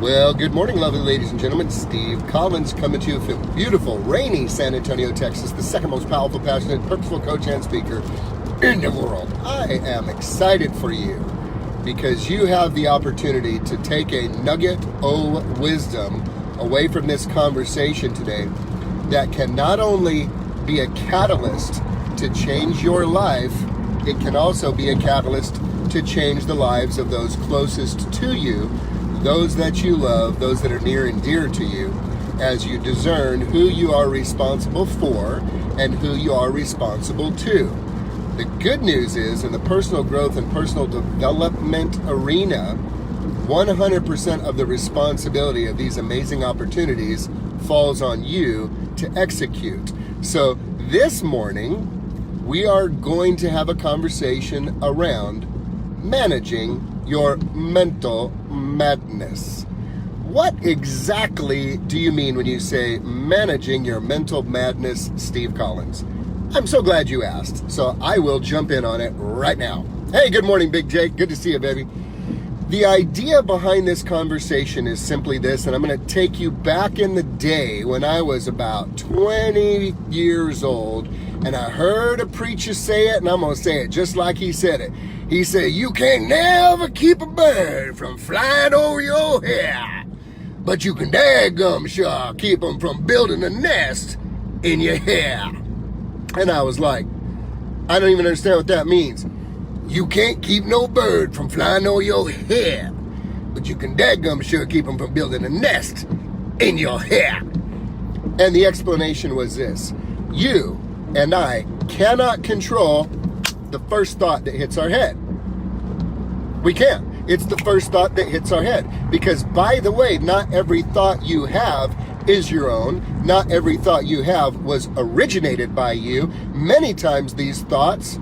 Well, good morning, lovely ladies and gentlemen. Steve Collins coming to you from beautiful, rainy San Antonio, Texas, the second most powerful, passionate, purposeful coach and speaker in the world. I am excited for you because you have the opportunity to take a nugget of wisdom away from this conversation today that can not only be a catalyst to change your life, it can also be a catalyst to change the lives of those closest to you, those that you love, those that are near and dear to you, as you discern who you are responsible for and who you are responsible to. The good news is, in the personal growth and personal development arena, 100% of the responsibility of these amazing opportunities falls on you to execute. So this morning, we are going to have a conversation around managing your mental madness. What exactly do you mean when you say managing your mental madness, Steve Collins? I'm so glad you asked, so I will jump in on it right now. Hey, good morning, Big Jake. Good to see you, baby. The idea behind this conversation is simply this, and I'm going to take you back in the day when I was about 20 years old, and I heard a preacher say it, and I'm going to say it just like he said it. He said, you can't never keep a bird from flying over your head, but you can daggum sure keep them from building a nest in your hair. And I was like, I don't even understand what that means. You can't keep no bird from flying over your head, but you can daggum sure keep them from building a nest in your hair. And the explanation was this: you and I cannot control the first thought that hits our head. We can't. It's the first thought that hits our head. Because, by the way, not every thought you have is your own. Not every thought you have was originated by you. Many times these thoughts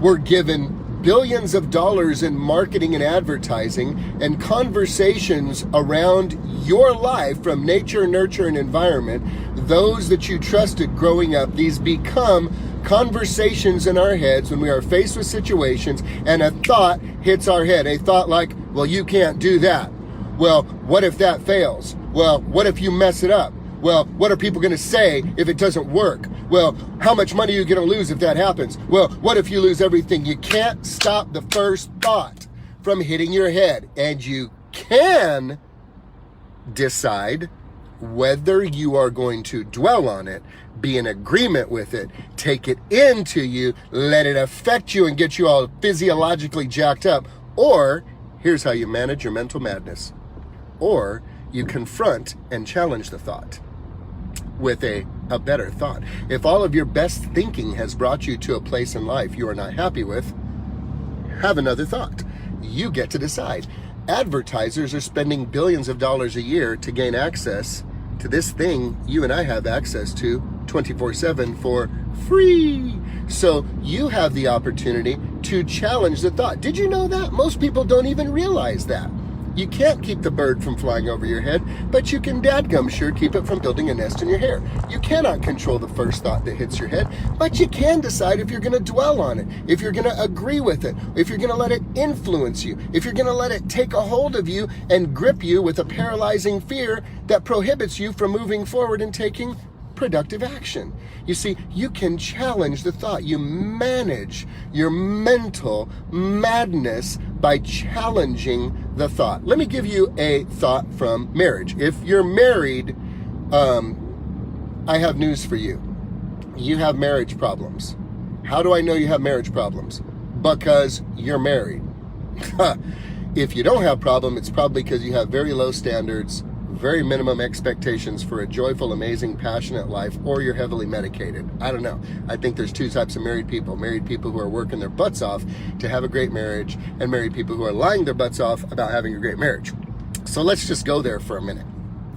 were given billions of dollars in marketing and advertising and conversations around your life from nature, nurture, and environment. Those that you trusted growing up, these become conversations in our heads when we are faced with situations and a thought hits our head. A thought like, well, you can't do that. Well, what if that fails? Well, what if you mess it up? Well, what are people going to say if it doesn't work? Well, how much money are you going to lose if that happens? Well, what if you lose everything? You can't stop the first thought from hitting your head. And you can decide whether you are going to dwell on it, be in agreement with it, take it into you, let it affect you and get you all physiologically jacked up. Or, here's how you manage your mental madness. Or you confront and challenge the thought with a better thought. If all of your best thinking has brought you to a place in life you are not happy with, have another thought. You get to decide. Advertisers are spending billions of dollars a year to gain access to this thing you and I have access to 24/7 for free. So you have the opportunity to challenge the thought. Did you know that? Most people don't even realize that. You can't keep the bird from flying over your head, but you can dadgum sure keep it from building a nest in your hair. You cannot control the first thought that hits your head, but you can decide if you're going to dwell on it, if you're going to agree with it, if you're going to let it influence you, if you're going to let it take a hold of you and grip you with a paralyzing fear that prohibits you from moving forward and taking productive action. You see, you can challenge the thought. You manage your mental madness by challenging the thought. Let me give you a thought from marriage. If you're married, I have news for you. You have marriage problems. How do I know you have marriage problems? Because you're married. If you don't have a problem, it's probably because you have very low standards, very minimum expectations for a joyful, amazing, passionate life, or you're heavily medicated. I don't know. I think there's two types of married people who are working their butts off to have a great marriage, and married people who are lying their butts off about having a great marriage. So let's just go there for a minute.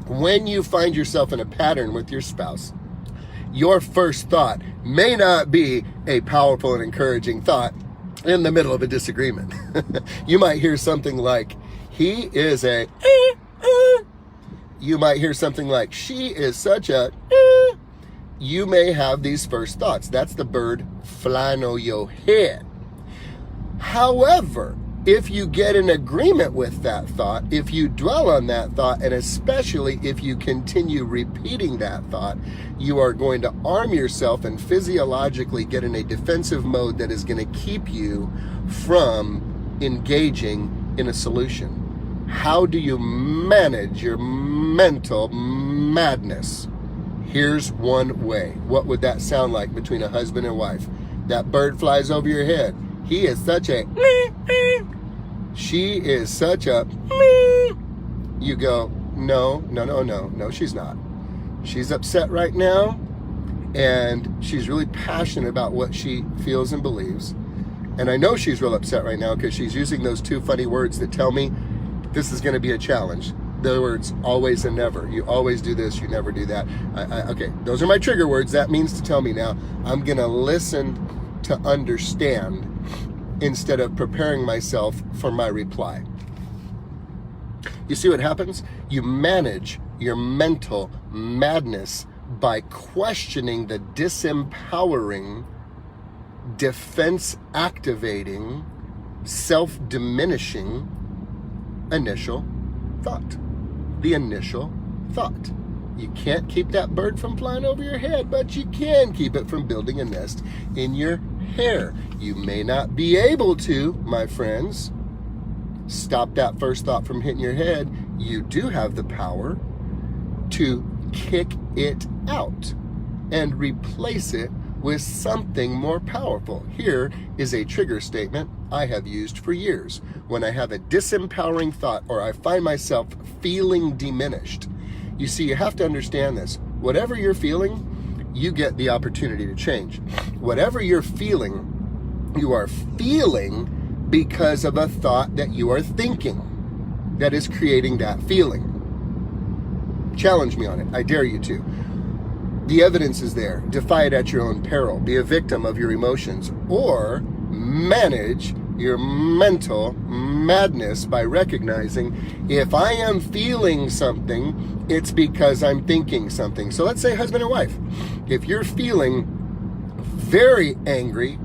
When you find yourself in a pattern with your spouse, your first thought may not be a powerful and encouraging thought in the middle of a disagreement. You might hear something like, he is a You might hear something like, she is such a... You may have these first thoughts. That's the bird flying over your head. However, If you get in agreement with that thought, if you dwell on that thought, and especially if you continue repeating that thought, you are going to arm yourself and physiologically get in a defensive mode that is going to keep you from engaging in a solution. How do you manage your mental madness? Here's one way. What would that sound like between a husband and wife? That bird flies over your head. He is such a... She is such a... You go, no, she's not. She's upset right now, and she's really passionate about what she feels and believes. And I know she's real upset right now because she's using those two funny words that tell me this is going to be a challenge. The words always and never. You always do this, you never do that. Okay, those are my trigger words. That means to tell me now I'm going to listen to understand instead of preparing myself for my reply. You see what happens? You manage your mental madness by questioning the disempowering, defense-activating, self-diminishing initial thought. The initial thought. You can't keep that bird from flying over your head, but you can keep it from building a nest in your hair. You may not be able to, my friends, stop that first thought from hitting your head. You do have the power to kick it out and replace it with something more powerful. Here is a trigger statement I have used for years. When I have a disempowering thought or I find myself feeling diminished. You see, you have to understand this. Whatever you're feeling, you get the opportunity to change. Whatever you're feeling, you are feeling because of a thought that you are thinking that is creating that feeling. Challenge me on it. I dare you to. The evidence is there. Defy it at your own peril. Be a victim of your emotions, or manage your mental madness by recognizing if I am feeling something, it's because I'm thinking something. So let's say husband and wife. If you're feeling very angry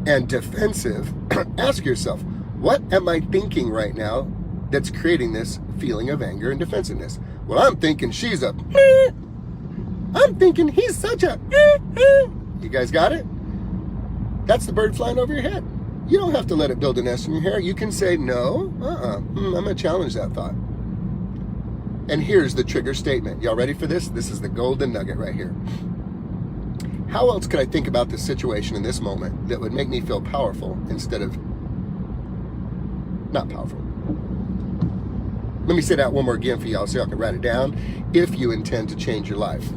and defensive, ask yourself, what am I thinking right now that's creating this feeling of anger and defensiveness? Well, I'm thinking she's a... I'm thinking he's such a... You guys got it? That's the bird flying over your head. You don't have to let it build a nest in your hair. You can say, no, I'm going to challenge that thought. And here's the trigger statement. Y'all ready for this? This is the golden nugget right here. How else could I think about this situation in this moment that would make me feel powerful instead of not powerful? Let me say that one more again for y'all so y'all can write it down if you intend to change your life.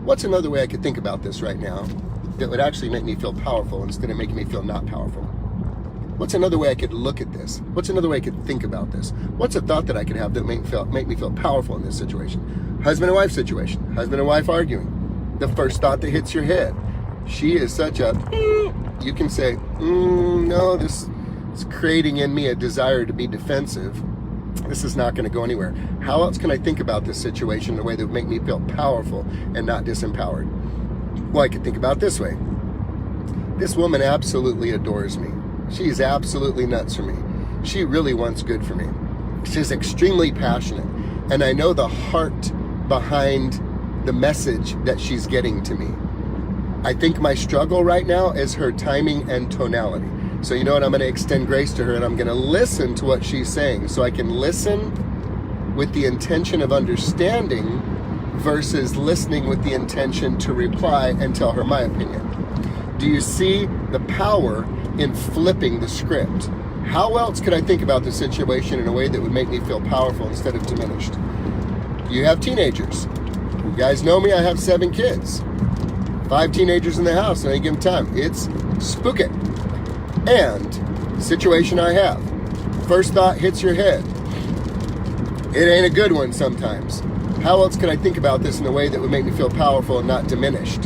What's another way I could think about this right now that would actually make me feel powerful instead of making me feel not powerful? What's another way I could look at this? What's another way I could think about this? What's a thought that I could have that make me feel powerful in this situation? Husband and wife situation. Husband and wife arguing. The first thought that hits your head. She is such a... You can say, no, this is creating in me a desire to be defensive. This is not going to go anywhere. How else can I think about this situation in a way that would make me feel powerful and not disempowered? Well, I could think about it this way. This woman absolutely adores me. She's absolutely nuts for me. She really wants good for me. She's extremely passionate. And I know the heart behind the message that she's getting to me. I think my struggle right now is her timing and tonality. So you know what? I'm going to extend grace to her and I'm going to listen to what she's saying. So I can listen with the intention of understanding versus listening with the intention to reply and tell her my opinion. Do you see the power in flipping the script? How else could I think about the situation in a way that would make me feel powerful instead of diminished? You have teenagers. You guys know me, I have 7 kids. 5 teenagers in the house at any given time. It's spooky. And situation I have. First thought hits your head. It ain't a good one sometimes. How else could I think about this in a way that would make me feel powerful and not diminished?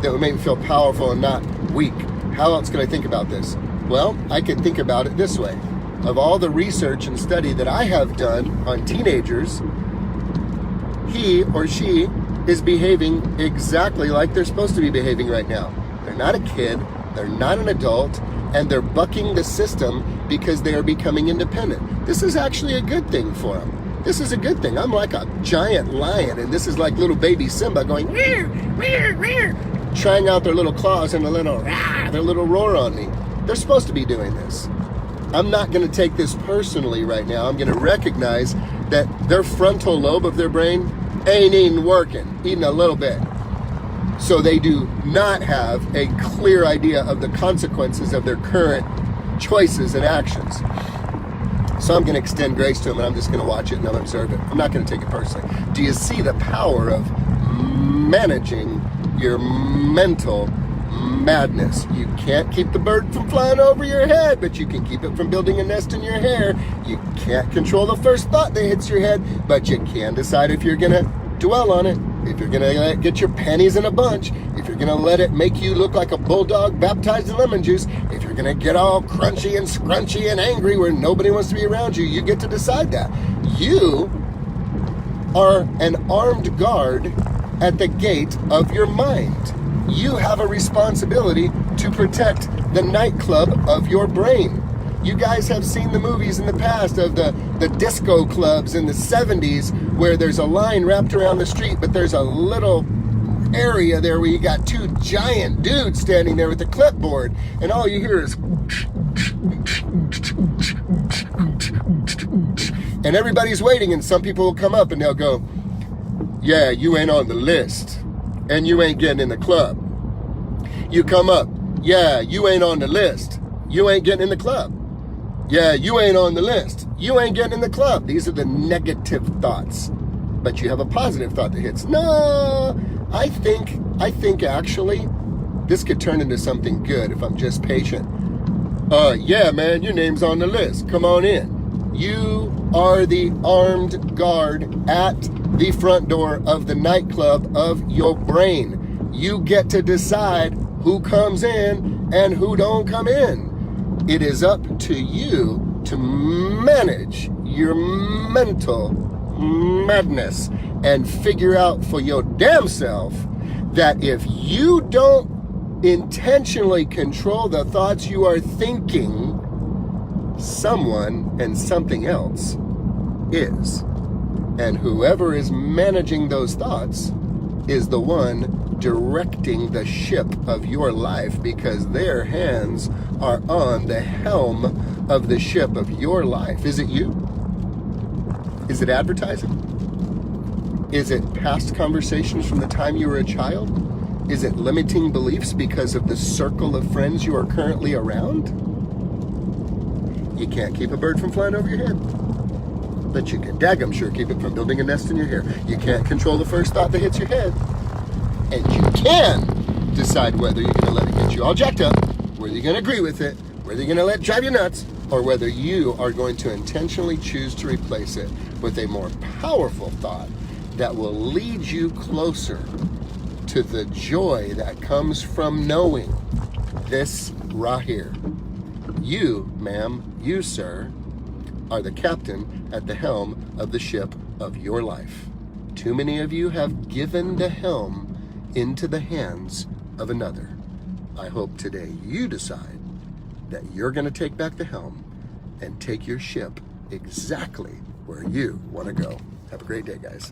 That would make me feel powerful and not weak? How else could I think about this? Well, I can think about it this way. Of all the research and study that I have done on teenagers, he or she is behaving exactly like they're supposed to be behaving right now. They're not a kid. They're not an adult. and they're bucking the system because they are becoming independent. This is actually a good thing for them. This is a good thing. I'm like a giant lion, and this is like little baby Simba going, rear, rear, rear, trying out their little claws and their little roar on me. They're supposed to be doing this. I'm not going to take this personally right now. I'm going to recognize that their frontal lobe of their brain ain't even working, even a little bit. So they do not have a clear idea of the consequences of their current choices and actions. So I'm going to extend grace to them, and I'm just going to watch it and I'm observe it. I'm not going to take it personally. Do you see the power of managing your mental madness? You can't keep the bird from flying over your head, but you can keep it from building a nest in your hair. You can't control the first thought that hits your head, but you can decide if you're going to dwell on it, if you're going to let it get your panties in a bunch, if you're going to let it make you look like a bulldog baptized in lemon juice, if you're going to get all crunchy and scrunchy and angry where nobody wants to be around you, you get to decide that. You are an armed guard at the gate of your mind. You have a responsibility to protect the nightclub of your brain. You guys have seen the movies in the past of the disco clubs in the 70s where there's a line wrapped around the street, but there's a little area there where you got two giant dudes standing there with a clipboard, and all you hear is and everybody's waiting, and some people will come up and they'll go, yeah, you ain't on the list, and you ain't getting in the club. You come up, yeah, you ain't on the list, you ain't getting in the club. Yeah, you ain't on the list, you ain't getting in the club. These are the negative thoughts. But you have a positive thought that hits. No, I think actually this could turn into something good if I'm just patient. Yeah, man, your name's on the list. Come on in. You are the armed guard at the front door of the nightclub of your brain. You get to decide who comes in and who don't come in. It is up to you to manage your mental madness and figure out for your damn self that if you don't intentionally control the thoughts you are thinking, someone and something else is. And whoever is managing those thoughts is the one directing the ship of your life, because their hands are on the helm of the ship of your life. Is it you? Is it advertising? Is it past conversations from the time you were a child? Is it limiting beliefs because of the circle of friends you are currently around? You can't keep a bird from flying over your head, but you can daggum sure keep it from building a nest in your hair. You can't control the first thought that hits your head, and you can decide whether you're going to let it get you all jacked up, whether you're going to agree with it, whether you're going to let it drive you nuts, or whether you are going to intentionally choose to replace it with a more powerful thought that will lead you closer to the joy that comes from knowing this right here. You, ma'am, you, sir, are the captain at the helm of the ship of your life. Too many of you have given the helm into the hands of another. I hope today you decide that you're going to take back the helm and take your ship exactly where you want to go. Have a great day, guys.